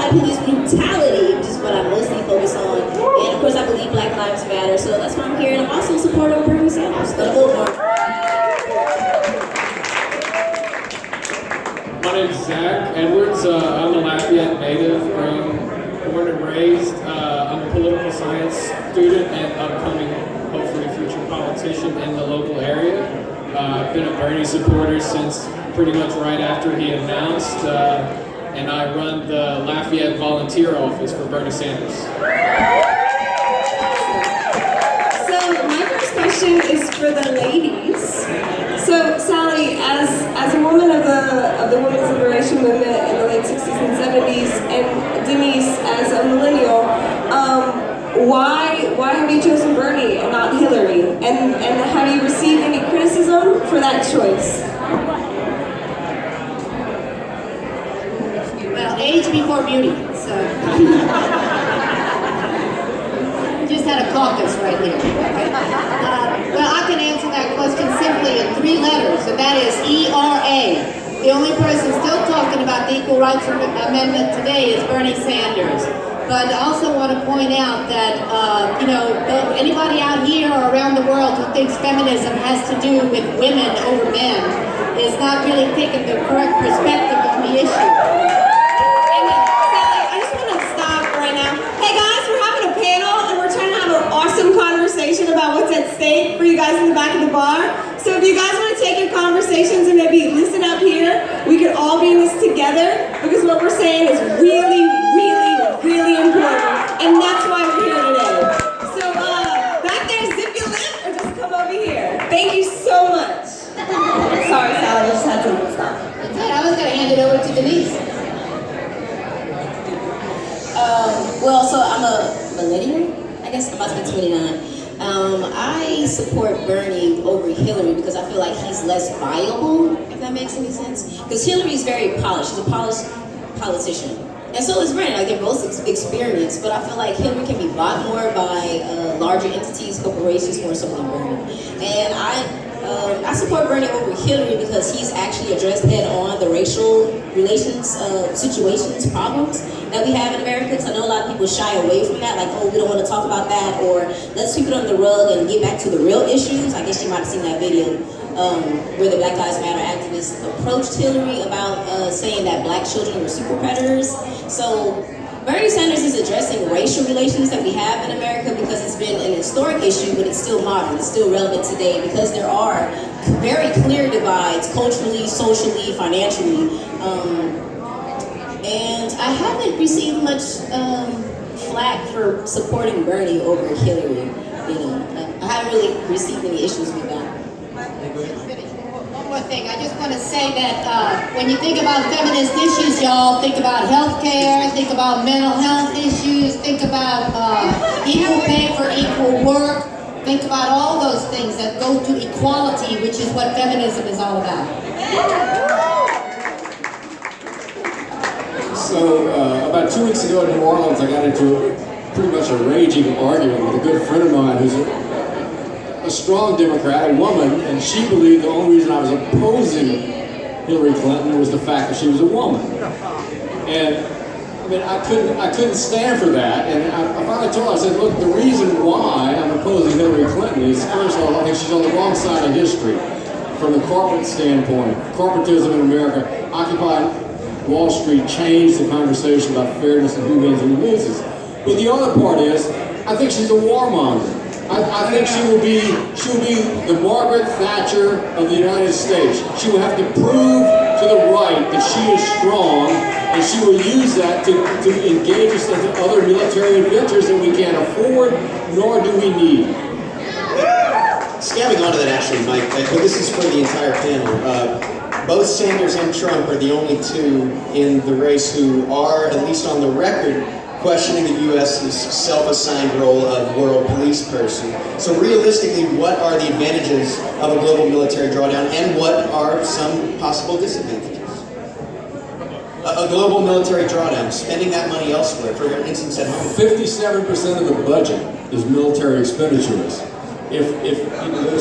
about police brutality, which is what I mostly focus on. And of course, I believe Black Lives Matter, so that's why I'm here. And I'm also supportive of Bernie Sanders. Gonna vote for him. My name's Zach Edwards. I'm a Lafayette native, born and raised. I'm a political science student and upcoming, hopefully, future politician in the local area. I've been a Bernie supporter since pretty much right after he announced, and I run the Lafayette volunteer office for Bernie Sanders. So my first question is for the ladies. So Sally, as a woman of the women's liberation movement in the late 60s and 70s, and Denise as a millennial, why have you chosen Bernie and not Hillary? And have you received any criticism for that choice? Well, age before beauty, so. Just had a caucus right here. Well, I can answer that question simply in 3 letters, and that is ERA. The only person still talking about the Equal Rights Amendment today is Bernie Sanders. But I also want to point out that, anybody out here or around the world who thinks feminism has to do with women over men is not really taking the correct perspective on the issue. Conversation about what's at stake for you guys in the back of the bar. So if you guys want to take your conversations and maybe listen up here, we could all be in this together, because what we're saying is really, really, really important. And that's why we're here today. So back there, zip your lip or just come over here. Thank you so much. Sorry, Sally, I just had to stop. That's it. I was going to hand it over to Denise. Well, so I'm a millennial. I guess I'm about to be 29. I support Bernie over Hillary because I feel like he's less viable, if that makes any sense. Because Hillary's very polished. She's a polished politician. And so is Bernie. Like, they're both experienced, but I feel like Hillary can be bought more by larger entities, corporations, more so than Bernie. And I support Bernie over Hillary because he's actually addressed head-on the racial relations, situations, problems that we have in America. Because I know a lot of people shy away from that, like, oh, we don't want to talk about that, or let's sweep it under the rug and get back to the real issues. I guess you might have seen that video where the Black Lives Matter activists approached Hillary about saying that black children were super predators. So Bernie Sanders is addressing racial relations that we have in America because it's been an historic issue, but it's still modern, it's still relevant today because there are very clear divides culturally, socially, financially. And I haven't received much flack for supporting Bernie over Hillary. I haven't really received any issues with that. One more thing, I just want to say that when you think about feminist issues, y'all think about healthcare, think about mental health issues, think about equal pay for equal work, think about all those things that go to equality, which is what feminism is all about. So about 2 weeks ago in New Orleans, I got into pretty much a raging argument with a good friend of mine who's a strong Democrat, a woman, and she believed the only reason I was opposing Hillary Clinton was the fact that she was a woman. And I mean, I couldn't stand for that, and I finally told her, I said, look, the reason why I'm opposing Hillary Clinton is, first of all, I think she's on the wrong side of history from the corporate standpoint. Corporatism in America, Occupy Wall Street changed the conversation about fairness and who wins and who loses. But the other part is, I think she's a warmonger. I think she will be the Margaret Thatcher of the United States. She will have to prove to the right that she is strong, and she will use that to engage us into other military adventures that we can't afford, nor do we need. Scabbing onto that actually, Mike, but this is for the entire panel. Both Sanders and Trump are the only two in the race who are, at least on the record, questioning the U.S.'s self-assigned role of world police person. So realistically, what are the advantages of a global military drawdown, and what are some possible disadvantages? A global military drawdown, spending that money elsewhere, for instance at home. 57% of the budget is military expenditures.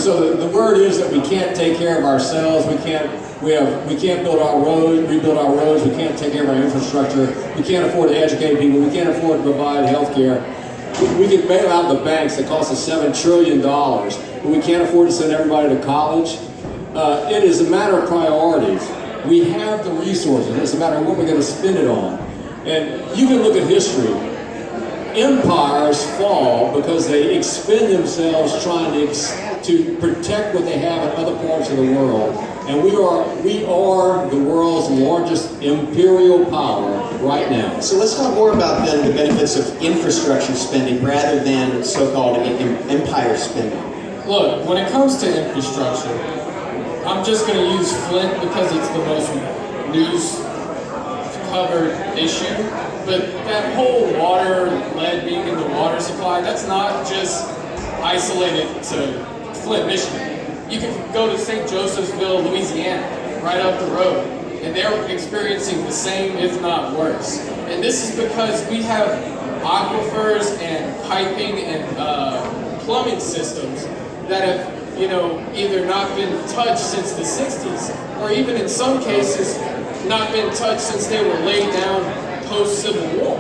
So the word is that we can't take care of ourselves, we can't We can't build our roads, rebuild our roads, we can't take care of our infrastructure, we can't afford to educate people, we can't afford to provide health care. We can bail out the banks that cost us $7 trillion, but we can't afford to send everybody to college. It is a matter of priorities. We have the resources, it's a matter of what we're going to spend it on. And you can look at history. Empires fall because they expend themselves trying to protect what they have in other parts of the world. And we are the world's largest imperial power right now. So let's talk more about then the benefits of infrastructure spending rather than so-called empire spending. Look, when it comes to infrastructure, I'm just going to use Flint because it's the most news-covered issue. But that whole lead being in the water supply, that's not just isolated to Flint, Michigan. You can go to St. Josephsville, Louisiana, right up the road, and they're experiencing the same, if not worse. And this is because we have aquifers and piping and plumbing systems that have, either not been touched since the 60s, or even in some cases, not been touched since they were laid down post-Civil War.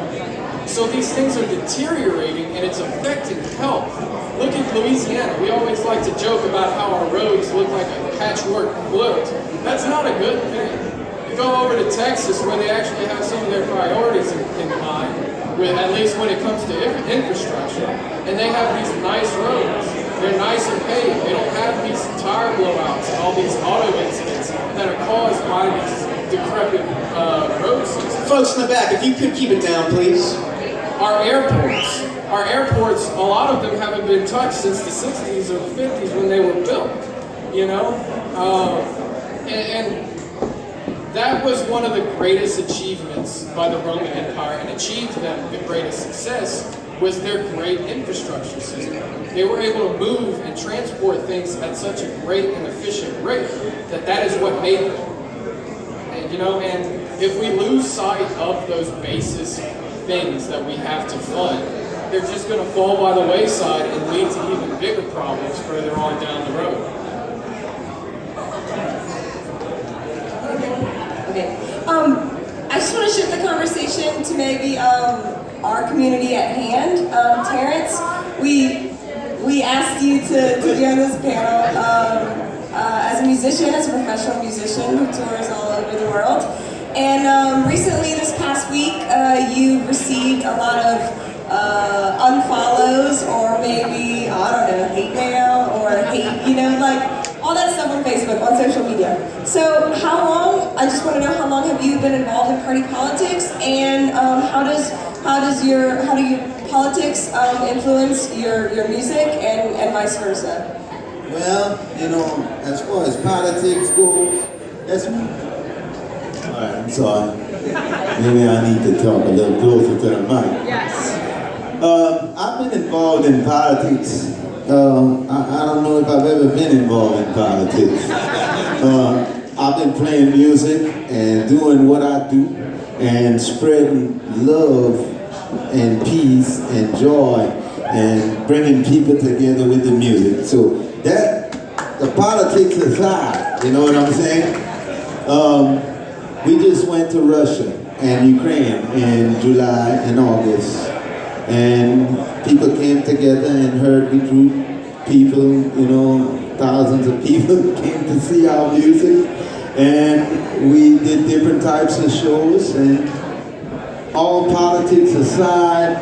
So these things are deteriorating and it's affecting health. Look at Louisiana. We always like to joke about how our roads look like a patchwork quilt. That's not a good thing. You go over to Texas where they actually have some of their priorities in mind, at least when it comes to infrastructure, and they have these nice roads. They're nice and paved. They don't have these tire blowouts and all these auto incidents that are caused by these decrepit road systems. Folks in the back, if you could keep it down, please. Our airports, a lot of them haven't been touched since the 60s or the 50s when they were built, and that was one of the greatest achievements by the Roman Empire, and achieved them the greatest success was their great infrastructure system. They were able to move and transport things at such a great and efficient rate that is what made them. And if we lose sight of those basis things that we have to fund, they're just going to fall by the wayside and lead to even bigger problems further on down the road. Okay. I just want to shift the conversation to maybe our community at hand. Terrence, we asked you to be on this panel as a musician, as a professional musician who tours all over the world. And recently, this past week, you received a lot of unfollows or maybe, hate mail or hate, all that stuff on Facebook, on social media. So I just want to know how long have you been involved in party politics, and how do your politics influence your music and vice versa? Well, as far as politics goes, that's me. All right, I'm sorry. Maybe I need to talk a little closer to the mic. Yes. I've been involved in politics. I don't know if I've ever been involved in politics. I've been playing music and doing what I do and spreading love and peace and joy and bringing people together with the music. So the politics aside, you know what I'm saying? We just went to Russia and Ukraine in July and August, and people came together and heard the group. People, thousands of people came to see our music, and we did different types of shows, and all politics aside,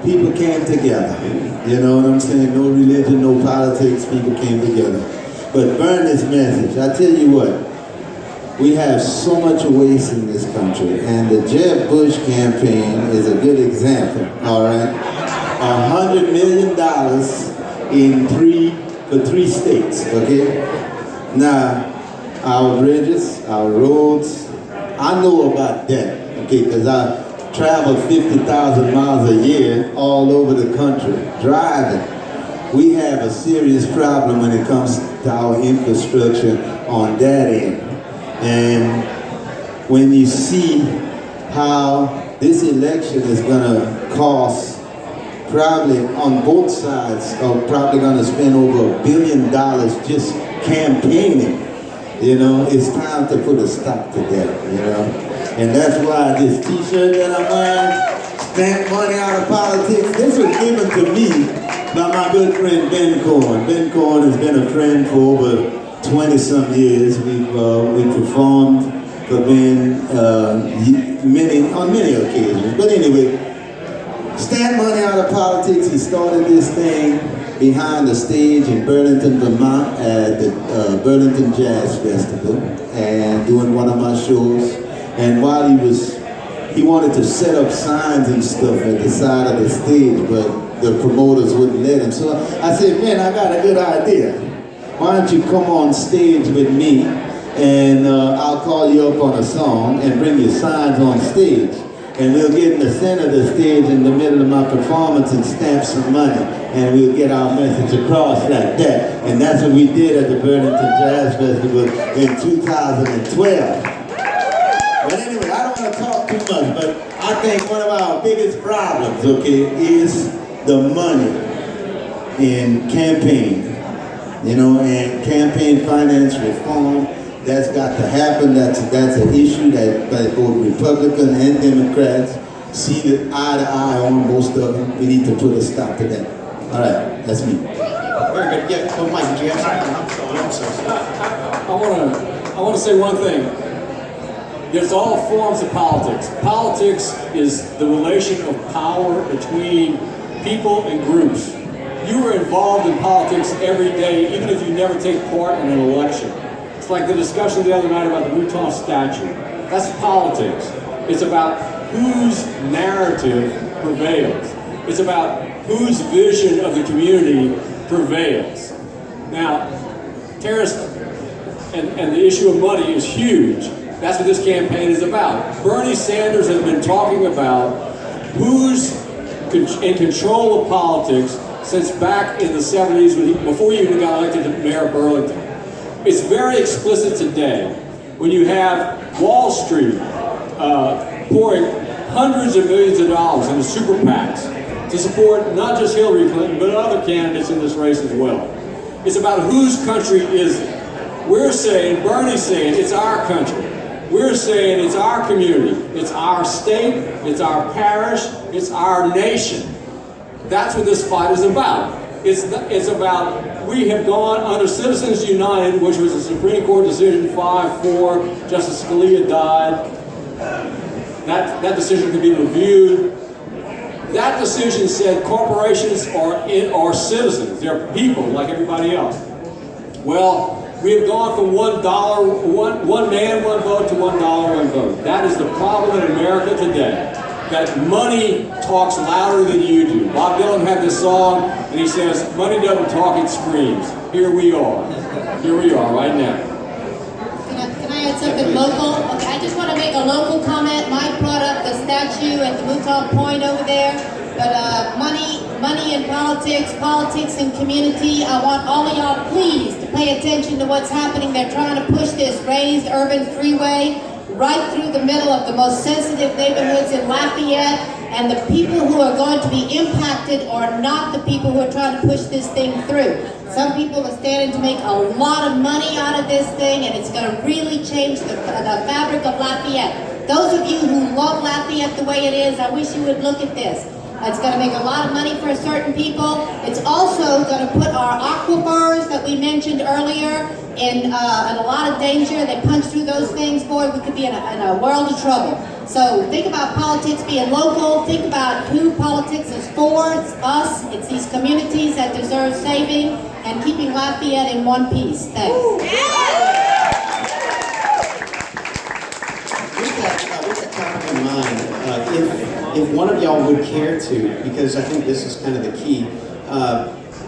people came together. You know what I'm saying? No religion, no politics, people came together. But burn this message. I tell you what, we have so much waste in this country, and the Jeb Bush campaign is a good example, all right? $100 million for three states, okay? Now, our bridges, our roads, I know about that, okay, because I travel 50,000 miles a year all over the country, driving. We have a serious problem when it comes to our infrastructure on that end. And when you see how this election is gonna cost, probably on both sides are probably gonna spend over $1 billion just campaigning. You know, it's time to put a stop to that, you know. And that's why this t-shirt that I'm wearing, Stand Money Out of Politics, this was given to me by my good friend Ben Cohen. Ben Cohen has been a friend for over 20-some years. We performed for Ben on many occasions. But anyway, Stand Money Out of Politics, he started this thing behind the stage in Burlington, Vermont at the Burlington Jazz Festival and doing one of my shows. And while he wanted to set up signs and stuff at the side of the stage, but the promoters wouldn't let him. So I said, man, I got a good idea. Why don't you come on stage with me and I'll call you up on a song and bring your signs on stage. And we'll get in the center of the stage in the middle of my performance and stamp some money. And we'll get our message across like that. And that's what we did at the Burlington Jazz Festival in 2012. But anyway, I don't want to talk too much, but I think one of our biggest problems, okay, is the money in campaign. You know, and campaign finance reform, that's got to happen. That's an issue that both Republicans and Democrats see eye to eye on, most of them. We need to put a stop to that. All right, that's me. Very good. Yeah, well, Mike, did you have something? I'm sorry. I want to say one thing. There's all forms of politics. Politics is the relation of power between people and groups. You are involved in politics every day, even if you never take part in an election. It's like the discussion the other night about the Mouton statue. That's politics. It's about whose narrative prevails. It's about whose vision of the community prevails. Now, terrorists and the issue of money is huge. That's what this campaign is about. Bernie Sanders has been talking about who's in control of politics since back in the 70s, before he even got elected to mayor of Burlington. It's very explicit today when you have Wall Street pouring hundreds of millions of dollars into super PACs to support not just Hillary Clinton, but other candidates in this race as well. It's about whose country is it. We're saying, Bernie's saying, it's our country. We're saying it's our community, it's our state, it's our parish, it's our nation. That's what this fight is about. It's about, we have gone under Citizens United, which was a Supreme Court decision 5-4, Justice Scalia died. That decision could be reviewed. That decision said corporations are citizens, they're people like everybody else. Well, we have gone from $1, one man, one vote to $1, one vote. That is the problem in America today. That money talks louder than you do. Bob Dylan had this song, and he says, money doesn't talk, it screams. Here we are. Here we are right now. Can I add something local? Okay, I just want to make a local comment. Mike brought up the statue at the Mouton Point over there. But money in politics, politics in community. I want all of y'all please to pay attention to what's happening. They're trying to push this raised urban freeway right through the middle of the most sensitive neighborhoods in Lafayette, and the people who are going to be impacted are not the people who are trying to push this thing through. Some people are standing to make a lot of money out of this thing, and it's going to really change the fabric of Lafayette. Those of you who love Lafayette the way it is, I wish you would look at this. It's going to make a lot of money for certain people. It's also going to put our aquifers that we mentioned earlier in a lot of danger. They punch through those things, boy, we could be in a world of trouble. So think about politics being local. Think about who politics is for. It's us. It's these communities that deserve saving and keeping Lafayette in one piece. Thanks. With that topic in mind, if one of y'all would care to, because I think this is kind of the key,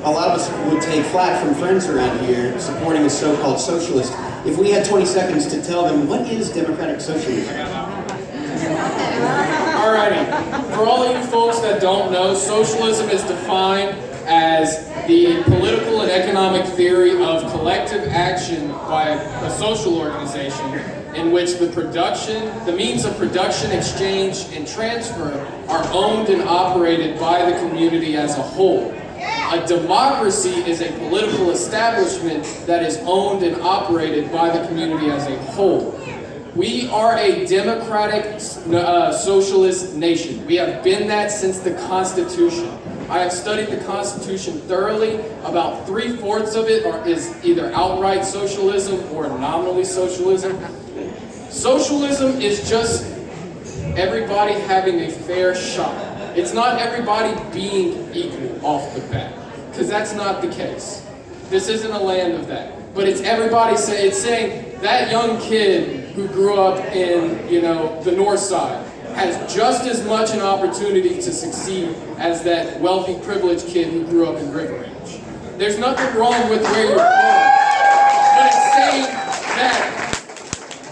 a lot of us would take flack from friends around here supporting a so-called socialist. If we had 20 seconds to tell them, what is democratic socialism? Alrighty, for all of you folks that don't know, socialism is defined as the political and economic theory of collective action by a social organization in which the means of production, exchange, and transfer are owned and operated by the community as a whole. A democracy is a political establishment that is owned and operated by the community as a whole. We are a democratic socialist nation. We have been that since the Constitution. I have studied the Constitution thoroughly. About 3/4 of it is either outright socialism or nominally socialism. Socialism is just everybody having a fair shot. It's not everybody being equal off the bat, because that's not the case. This isn't a land of that. But it's everybody it's saying that young kid who grew up in, the north side has just as much an opportunity to succeed as that wealthy, privileged kid who grew up in River Range. There's nothing wrong with where you're born, but it's saying that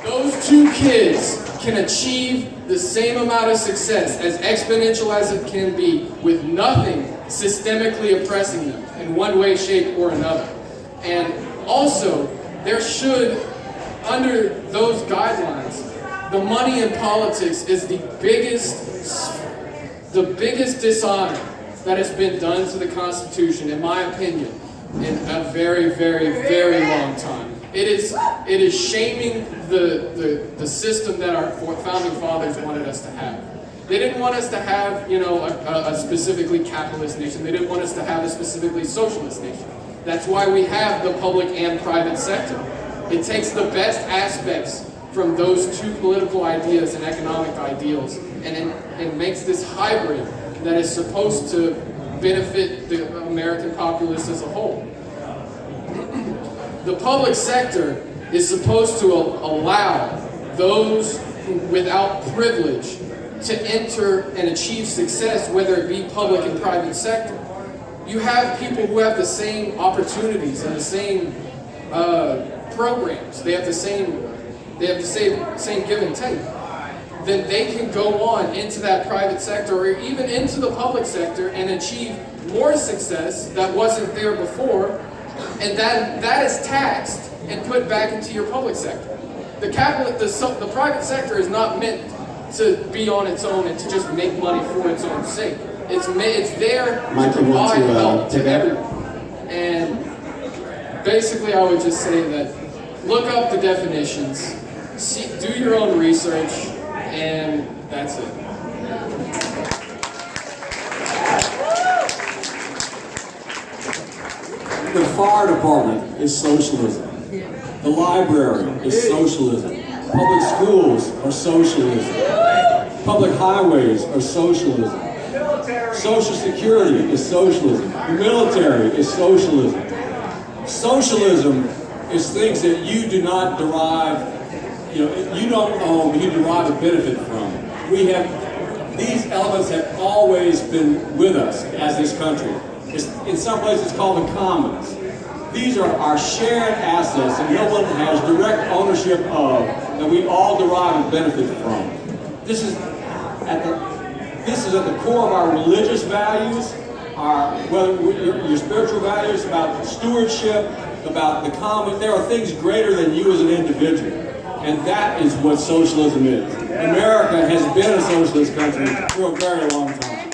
those two kids can achieve the same amount of success, as exponential as it can be, with nothing systemically oppressing them in one way, shape, or another. And also, there should, under those guidelines, the money in politics is the biggest dishonor that has been done to the Constitution, in my opinion, in a very, very, very long time. It is shaming the system that our founding fathers wanted us to have. They didn't want us to have, a specifically capitalist nation. They didn't want us to have a specifically socialist nation. That's why we have the public and private sector. It takes the best aspects from those two political ideas and economic ideals, and it makes this hybrid that is supposed to benefit the American populace as a whole. The public sector is supposed to allow those without privilege to enter and achieve success, whether it be public and private sector. You have people who have the same opportunities and the same programs. They have the same give and take. Then they can go on into that private sector or even into the public sector and achieve more success that wasn't there before, and that is taxed and put back into your public sector. The private sector is not meant to be on its own and to just make money for its own sake. It's there to provide help to everyone. And basically, I would just say that look up the definitions, do your own research, and that's it. The fire department is socialism. The library is socialism. Public schools are socialism. Public highways are socialism. Social security is socialism. The military is socialism. Socialism is things that you do not derive, you don't own, but you derive a benefit from. These elements have always been with us as this country. In some places it's called the commons. These are our shared assets that no one has direct ownership of, that we all derive a benefit from. This is at the core of our religious values, your spiritual values, about stewardship, about the common. There are things greater than you as an individual. And that is what socialism is. America has been a socialist country for a very long time.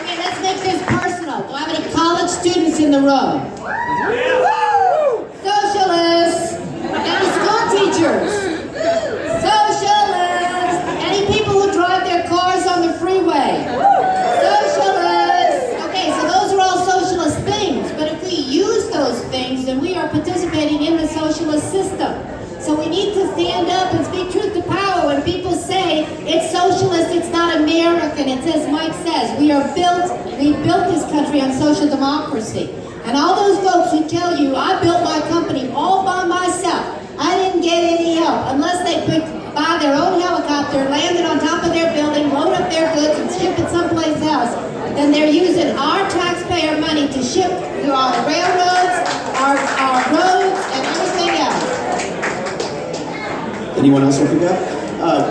Okay, let's make this personal. Do I have any college students in the room? Socialists. Any school teachers? Socialists. Any people who drive their cars on the freeway? Socialists. Okay, so those are all socialist things, but if we use those things, then we are participating in the socialist system. So we need to stand up and speak truth to power when people say it's socialist, it's not American. It's as Mike says, we built this country on social democracy. And all those folks who tell you, I built my company all by myself, I didn't get any help, unless they buy their own helicopter, land it on top of their building, load up their goods, and ship it someplace else, then they're using our taxpayer money to ship to our railroads, our roads, and everything else. Anyone else want to pick up?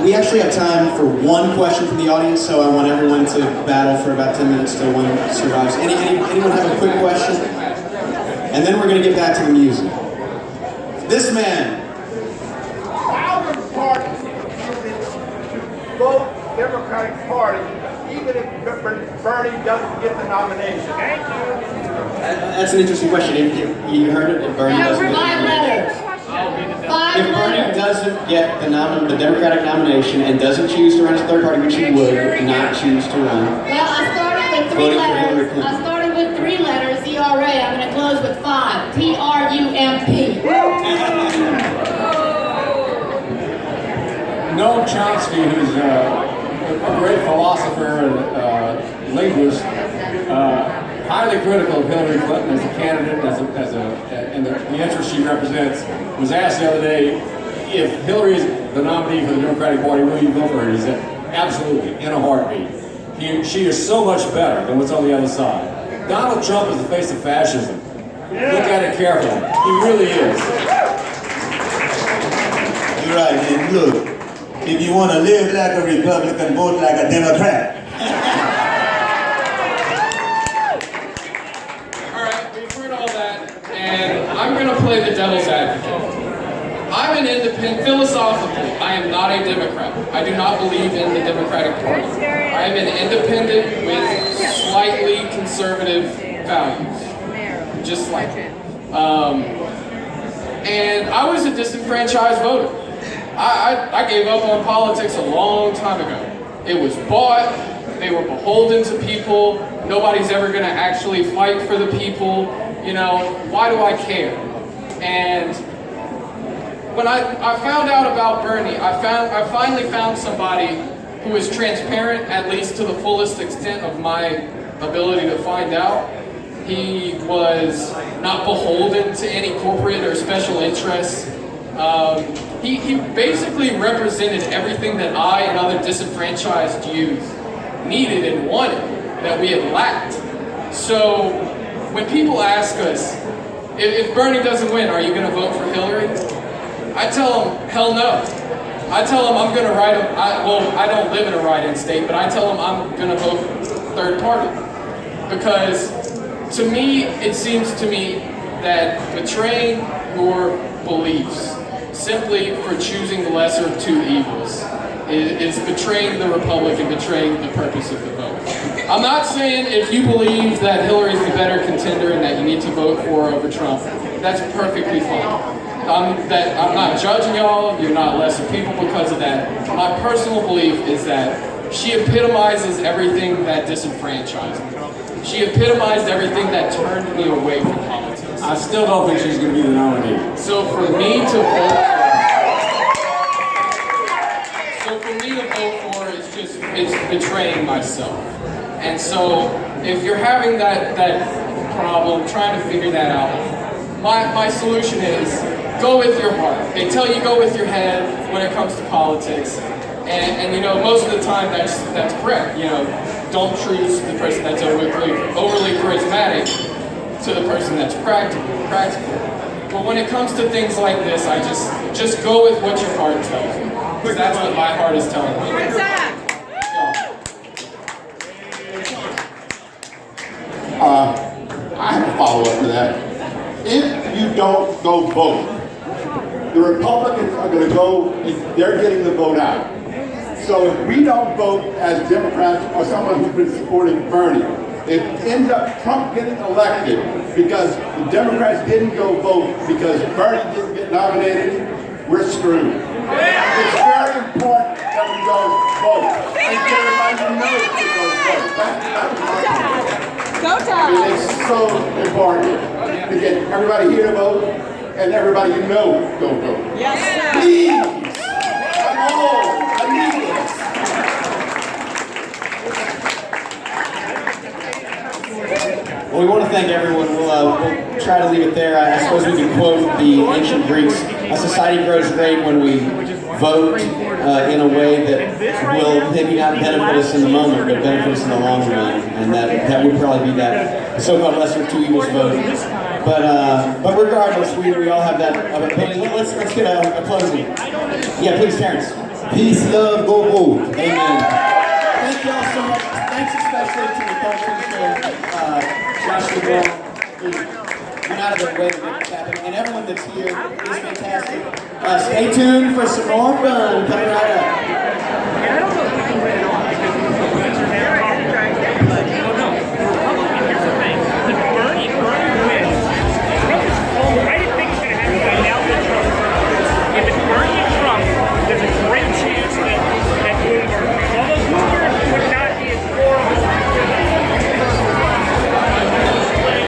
We actually have time for one question from the audience, so I want everyone to battle for about 10 minutes till one survives. Anyone have a quick question? And then we're going to get back to the music. This man. Our party vote Democratic Party even if Bernie doesn't get the nomination? That's an interesting question. If you heard it, if Bernie doesn't get the Five nomination. letters. Five If Bernie letters. doesn't get the Democratic nomination and doesn't choose to run as a third party, which he would not choose to run. Well, I started with three Voting for Hillary letters. Clinton. I started with 3 letters, ERA. I'm going to close with 5. TRUMP. Noam Chomsky, who's a great philosopher and linguist, highly critical of Hillary Clinton as a candidate, and the interests she represents, was asked the other day, if Hillary is the nominee for the Democratic Party, will you vote for her? He said, absolutely, in a heartbeat. She is so much better than what's on the other side. Donald Trump is the face of fascism. Look at it carefully. He really is. You're right, and look, if you want to live like a Republican, vote like a Democrat. All right, we've heard all that, and I'm going to play the devil's advocate. I'm an independent, philosophically, I am not a Democrat. I do not believe in the Democratic Party. I am an independent with slightly conservative values, just slightly. And I was a disenfranchised voter. I gave up on politics a long time ago. It was bought, they were beholden to people, nobody's ever gonna actually fight for the people, you know, why do I care? And when I found out about Bernie, I finally found somebody who is transparent, at least to the fullest extent of my ability to find out. He was not beholden to any corporate or special interests. He basically represented everything that I and other disenfranchised youth needed and wanted that we had lacked. So when people ask us, if Bernie doesn't win, are you going to vote for Hillary? I tell them, hell no. I tell them I'm going to write, I don't live in a write-in state, but I tell them I'm going to vote third party. Because to me, it seems to me that betraying your beliefs simply for choosing the lesser of two evils is betraying the Republic and betraying the purpose of the vote. I'm not saying if you believe that Hillary's the better contender and that you need to vote for her over Trump, that's perfectly fine. I'm not judging y'all, you're not lesser people because of that. My personal belief is that she epitomizes everything that disenfranchised me. She epitomized everything that turned me away from politics. I still don't think she's going to be the nominee. So for me to vote for her, it's betraying myself. And so if you're having that problem, trying to figure that out, my solution is go with your heart. They tell you go with your head when it comes to politics. And you know, most of the time that's correct. You know, don't choose the person that's overly charismatic to the person that's practical. But when it comes to things like this, I just go with what your heart tells you. Because that's what my heart is telling me. What's that? I have a follow-up to that. If you don't go vote, the Republicans are going to go, they're getting the vote out. So if we don't vote as Democrats or someone who's been supporting Bernie, it ends up Trump getting elected because the Democrats didn't go vote because Bernie didn't get nominated, we're screwed. It's very important that we go vote. And everybody knows to go vote. Go Tom! It's so important to get everybody here to vote and everybody you know go vote. Yes. Please! Come on! I need this. Well, we want to thank everyone. We'll try to leave it there. I suppose we can quote the ancient Greeks. A society grows great when we vote in a way that will maybe not benefit us in the moment, but benefit us in the long run. And that would probably be that so-called lesser of two evils vote. But regardless, we all have that ability. Let's get a closing. Yeah, please, Terrence. Peace, love, go vote. Amen. Thank you all so much. Thanks especially to the folks who Joshua Brown, who went out of their way to make this happen, and everyone that's here is fantastic. Stay tuned for some more fun coming right up.